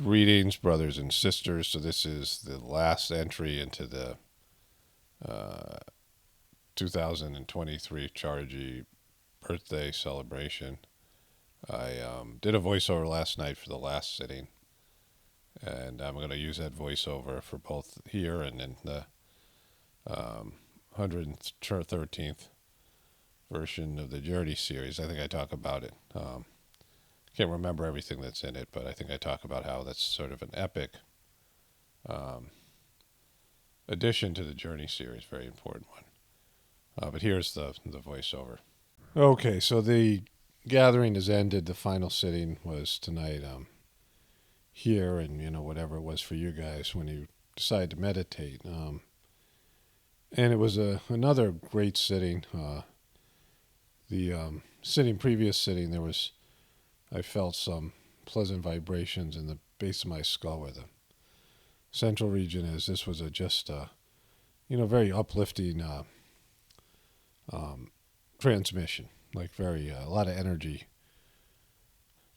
Greetings, brothers and sisters. So this is the last entry into the 2023 Chariji birthday celebration. I did a voiceover last night for the last sitting, and I'm going to use that voiceover for both here and in the 113th version of the Journey series. I think I talk about it. Can't remember everything that's in it, but I think I talk about how that's sort of an epic addition to the Journey series, very important one. But here's the voiceover. Okay, so the gathering has ended. The final sitting was tonight here, and whatever it was for you guys when you decided to meditate. And it was another great sitting. The previous sitting, I felt some pleasant vibrations in the base of my skull where the central region is. This was just very uplifting transmission, like a lot of energy,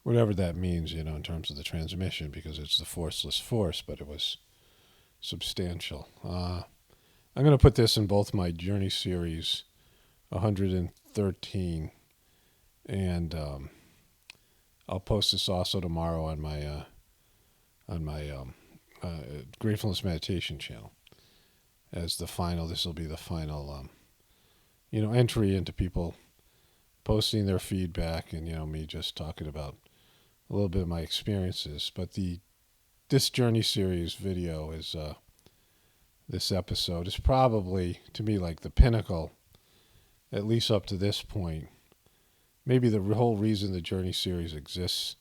whatever that means, in terms of the transmission, because it's the forceless force, but it was substantial. I'm going to put this in both my Journey series 113 and I'll post this also tomorrow on my Gratefulness meditation channel as the final. This will be the final, entry into people posting their feedback and me just talking about a little bit of my experiences. But this Journey series video is this episode is probably to me like the pinnacle, at least up to this point. Maybe the whole reason the Journey series exists,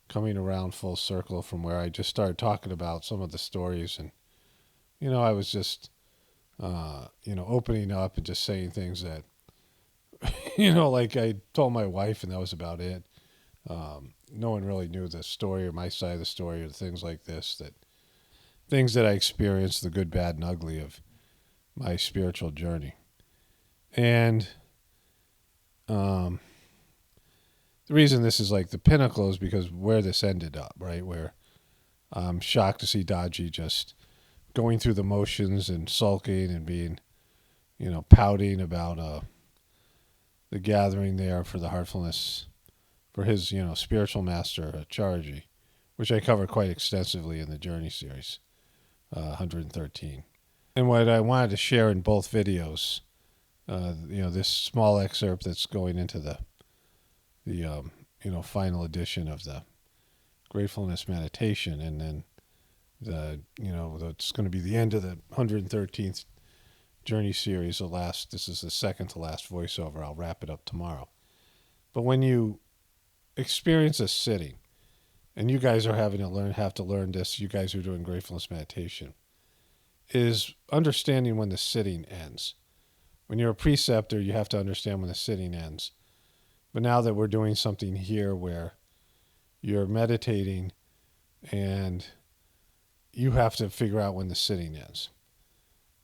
coming around full circle from where I just started talking about some of the stories. And, I was just, opening up and just saying things that, like I told my wife, and that was about it. No one really knew the story or my side of the story or things like this, things that I experienced, the good, bad, and ugly of my spiritual journey. And, the reason this is like the pinnacle is because where this ended up, right? Where I'm shocked to see Daji just going through the motions and sulking and being, pouting about the gathering there for the heartfulness for his, spiritual master, Chariji, which I cover quite extensively in the Journey series, 113. And what I wanted to share in both videos, this small excerpt that's going into the final edition of the Gratefulness meditation, and then that's going to be the end of the 113th Journey series. This is the second to last voiceover. I'll wrap it up tomorrow. But when you experience a sitting, and you guys are have to learn this, you guys who are doing Gratefulness meditation, is understanding when the sitting ends. When you're a preceptor, you have to understand when the sitting ends. But now that we're doing something here where you're meditating and you have to figure out when the sitting ends.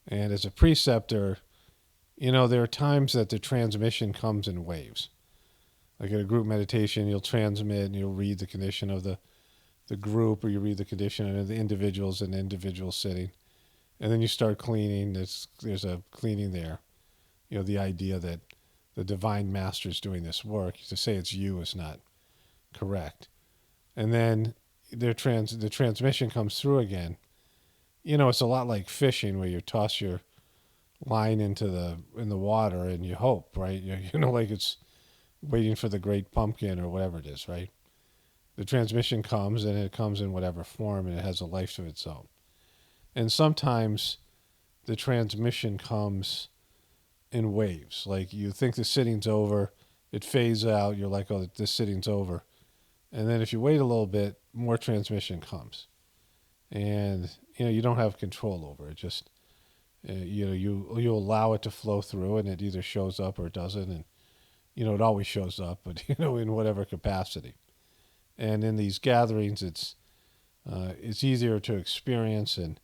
And as a preceptor, there are times that the transmission comes in waves. Like at a group meditation, you'll transmit and you'll read the condition of the group, or you read the condition of the individuals in the individual sitting. And then you start cleaning. There's a cleaning there. The idea that the divine master is doing this work. To say it's you is not correct. And then the transmission comes through again. It's a lot like fishing, where you toss your line in the water and you hope, right? Like it's waiting for the great pumpkin or whatever it is, right? The transmission comes, and it comes in whatever form, and it has a life of its own. And sometimes the transmission comes in waves. Like you think the sitting's over, it fades out, you're like, oh, this sitting's over. And then if you wait a little bit, more transmission comes. And, you don't have control over it. Just, you allow it to flow through, and it either shows up or it doesn't. And, it always shows up, but, in whatever capacity. And in these gatherings, it's easier to experience, and,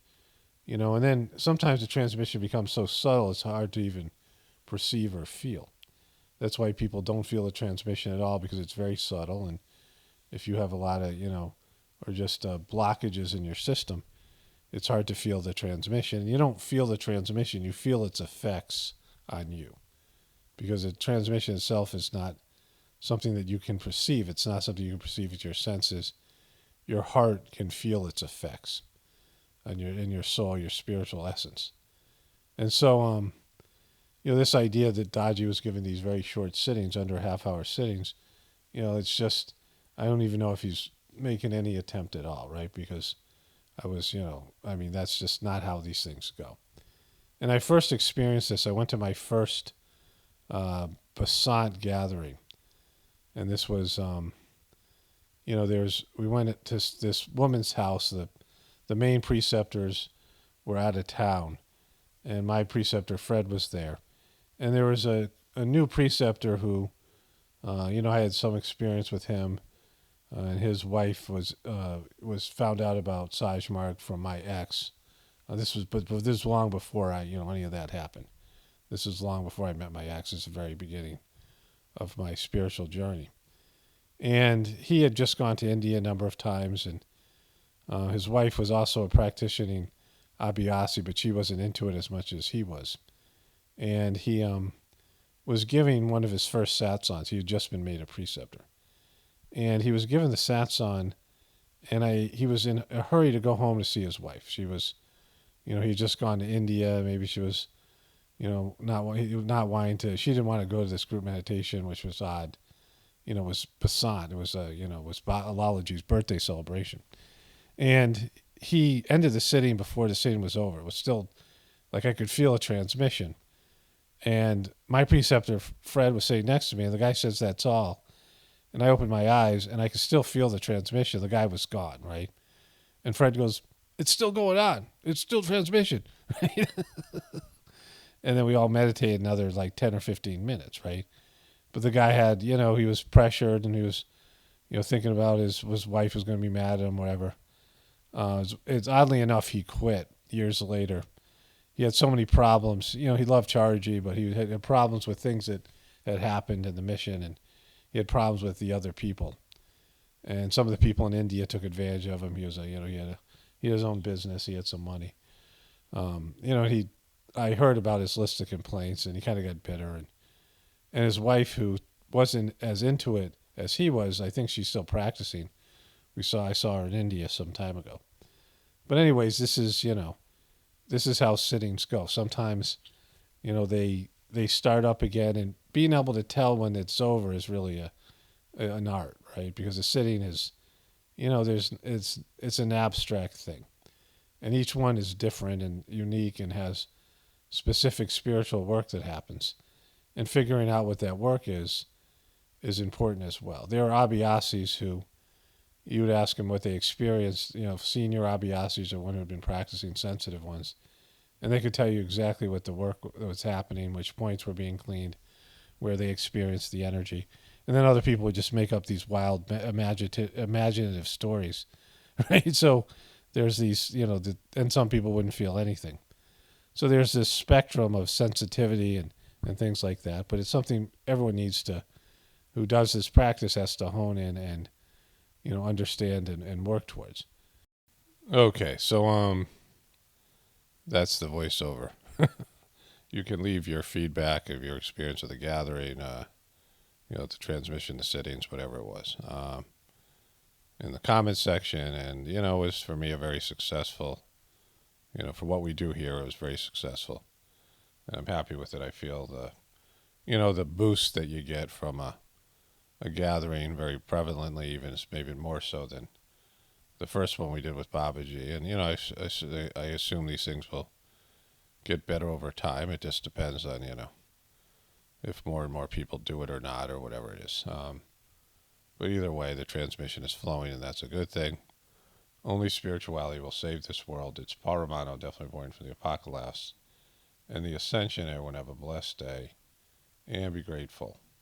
and then sometimes the transmission becomes so subtle, it's hard to even perceive or feel. That's why people don't feel the transmission at all, because it's very subtle. And if you have a lot of, or just blockages in your system, it's hard to feel the transmission. You don't feel the transmission, you feel its effects on you. Because the transmission itself is not something that you can perceive. It's not something you can perceive with your senses. Your heart can feel its effects on in your soul, your spiritual essence. And so, this idea that Daji was given these very short sittings, under half-hour sittings, it's just, I don't even know if he's making any attempt at all, right? Because that's just not how these things go. And I first experienced this. I went to my first Basant gathering, and this was, we went to this woman's house. The main preceptors were out of town, and my preceptor Fred was there, and there was a new preceptor who, I had some experience with him, and his wife was found out about Sajmark from my ex. This was long before any of that happened. This was long before I met my ex. It's the very beginning of my spiritual journey. And he had just gone to India a number of times, and his wife was also practicing Abhyasi, but she wasn't into it as much as he was. And he was giving one of his first satsans. He had just been made a preceptor. And he was given the satsang, and he was in a hurry to go home to see his wife. She was, he had just gone to India. Maybe she was, not wanting to. She didn't want to go to this group meditation, which was odd. It was Basant. It was was Apocalaughs' birthday celebration, and he ended the sitting before the sitting was over. It was still like I could feel a transmission, and my preceptor Fred was sitting next to me, and the guy says, "That's all." And I opened my eyes, and I could still feel the transmission. The guy was gone, right? And Fred goes, "It's still going on. It's still transmission." And then we all meditated another like 10 or 15 minutes, right? But the guy had, he was pressured, and he was, thinking about his wife was going to be mad at him, whatever. It's oddly enough, he quit years later. He had so many problems. He loved Chariji, but he had problems with things that had happened in the mission, and he had problems with the other people. And some of the people in India took advantage of him. He was he had his own business. He had some money. I heard about his list of complaints, and he kind of got bitter. And his wife, who wasn't as into it as he was, I think she's still practicing. I saw her in India some time ago. But anyways, this is how sittings go. Sometimes, they start up again, and being able to tell when it's over is really an art, right? Because the sitting is, it's an abstract thing, and each one is different and unique and has specific spiritual work that happens, and figuring out what that work is important as well. There are Abhyasis who you would ask them what they experienced, senior Abhyasis or one who had been practicing sensitive ones, and they could tell you exactly what the work was happening, which points were being cleaned, where they experienced the energy. And then other people would just make up these wild imaginative stories, right? So there's these, and some people wouldn't feel anything. So there's this spectrum of sensitivity and things like that, but it's something everyone who does this practice has to hone in and, understand and work towards. Okay, so that's the voiceover. You can leave your feedback of your experience of the gathering, the transmission, the sittings, whatever it was, in the comments section. And, it was for me a very successful, for what we do here, it was very successful. And I'm happy with it. I feel the boost that you get from a gathering very prevalently, even maybe more so than the first one we did with Babaji. And, I assume these things will get better over time. It just depends on, if more and more people do it or not, or whatever it is. But either way, the transmission is flowing, and that's a good thing. Only spirituality will save this world. It's Paramano, definitely born from the Apocalaughs. And the Ascension, everyone have a blessed day, and be grateful.